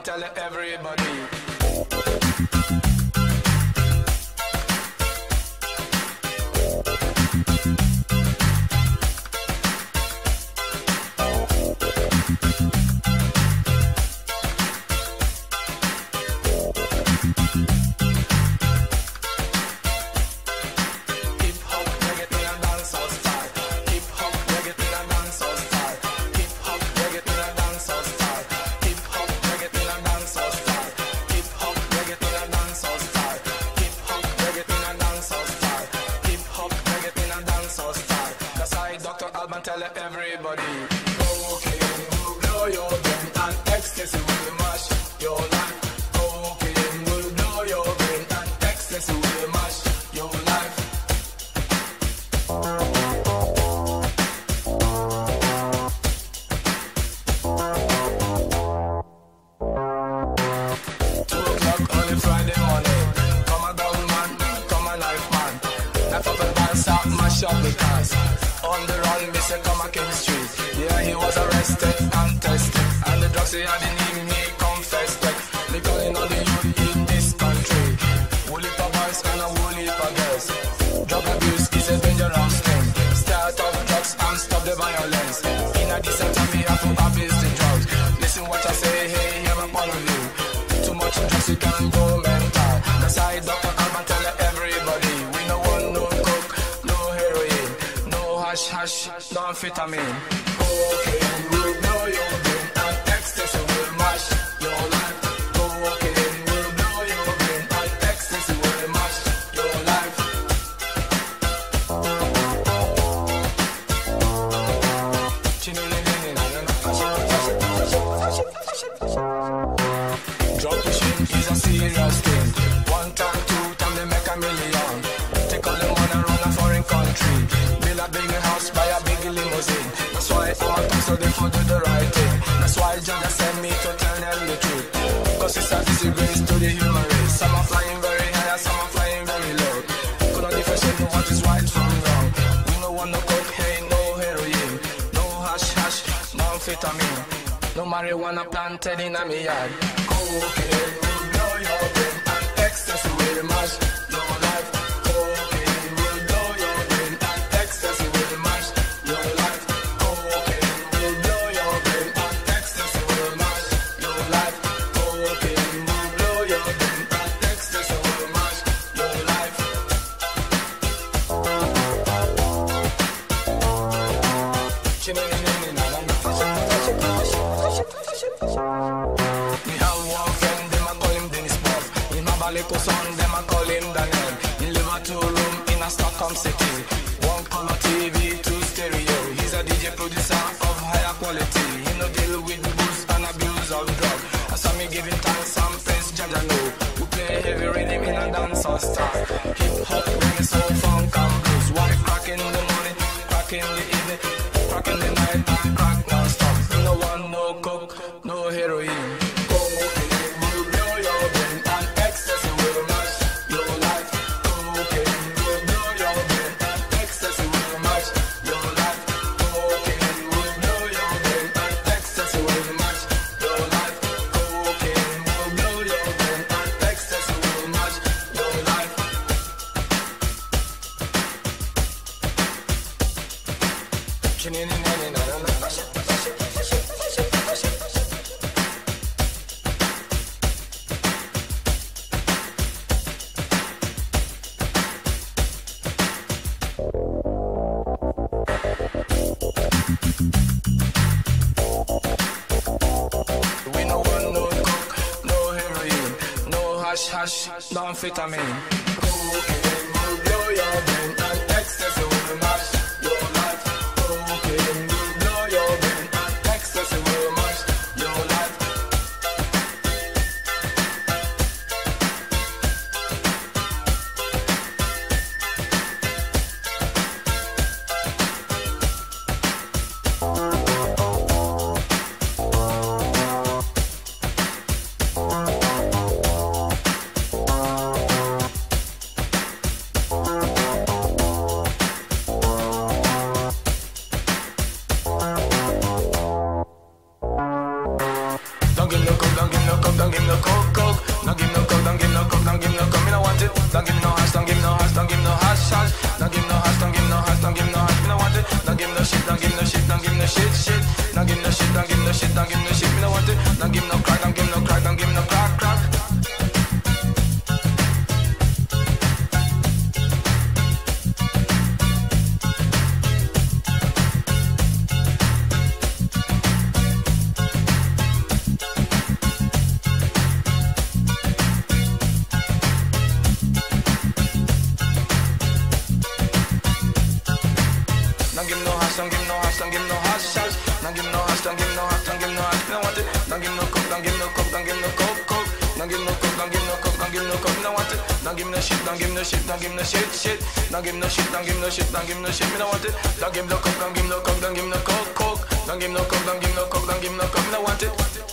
tell everybody. Tell everybody, cocaine will blow your brain and ecstasy will mash your life. Cocaine will blow your brain and ecstasy will mash your life. On a Friday morning, come a gun man, come a knife man. Knife up and dance out, mash up the cars. On the run, Mr. Come a King Street. Yeah, he was arrested and tested, and the drugs he had in him, he confessed it. They calling on the youth in this country. Woolly for boys and a woolly for girls. Drug abuse is a dangerous thing. Start off drugs and stop the violence. In a decent time, we have to abuse the drugs. Listen what I say, hey, hear my point of view. Too much drugs, you can go mental. That's how Dr. Alban tell everybody. We no want no coke, no heroin, no hash hash, no amphetamine. Cocaine will blow your brain and ecstasy will mash your life. Cocaine will blow your brain and ecstasy will mash your life. Drug pushing is a serious thing. One time, two time, they make a million. Take all the money around a foreign country. Build a big house, buy a big limousine. That's why I'm a talk so they for do the right thing. That's why Jah send me to tell them the truth. Cause it's a disgrace to the human race. Some are flying very high, some are flying very low. Couldn't differentiate what is right from wrong. We no want no coke, hey, no heroin, no hash hash, no amphetamine, no marijuana planted in a me yard. Cocaine will blow your brain and ecstasy will mash your life. Cocaine will blow your brain and ecstasy will mash your life. Cocaine will blow your brain and ecstasy will mash your life. Cocaine will blow your brain and ecstasy will mash your life. Me have one friend, them a call him Dennis Puff. In my Balico son, them a call him Daniel. He live a two-room in a Stockholm city. One color TV, two stereo. He's a DJ producer of higher quality. He no deal with booze and abuse of drug. I saw me giving thanks and praise Jaja know. We play heavy rhythm in a dancehall style. Hip hop, reggae, soul, funk and blues. White crack in the morning, crack in the evening, crack in the night and crack non-stop. No one, no coke, no heroin. Cocaine will blow your brain and ecstasy will mash your life. Cocaine will blow your brain and ecstasy will mash your life. Cocaine will blow your brain and ecstasy will mash your life. Cocaine will blow your brain and ecstasy will mash your life. We no want no coke, no heroin, no hash hash, no amphetamine. Cocaine will blow your brain and ecstasy will mash your life. Cocaine will blow your brain and ecstasy will mash your life. give no hash, don't give no hash, don't give no hash, me no want it. Don't give no shit, don't give no shit, don't give no shit, shit. Don't give no shit, don't give no shit, don't give no shit, me no want it. Don't give no crack, don't give no crack, don't give no crack, crack. Don't give no hash, don't give no hash, don't give no hash, hash. Don't give no hash, don't give no hash, don't give no hash, me no want it. Don't give no coke, don't give no coke, don't give no coke, coke. Don't give no coke, don't give no coke, don't give no coke, me no want it. Don't give no shit, don't give no shit, don't give no shit, shit. Don't give no shit, don't give no shit, don't give no shit, me no want it. Don't give no coke, don't give no coke, don't give no coke, coke. Don't give no coke, don't give no coke, don't give no coke, me no want it.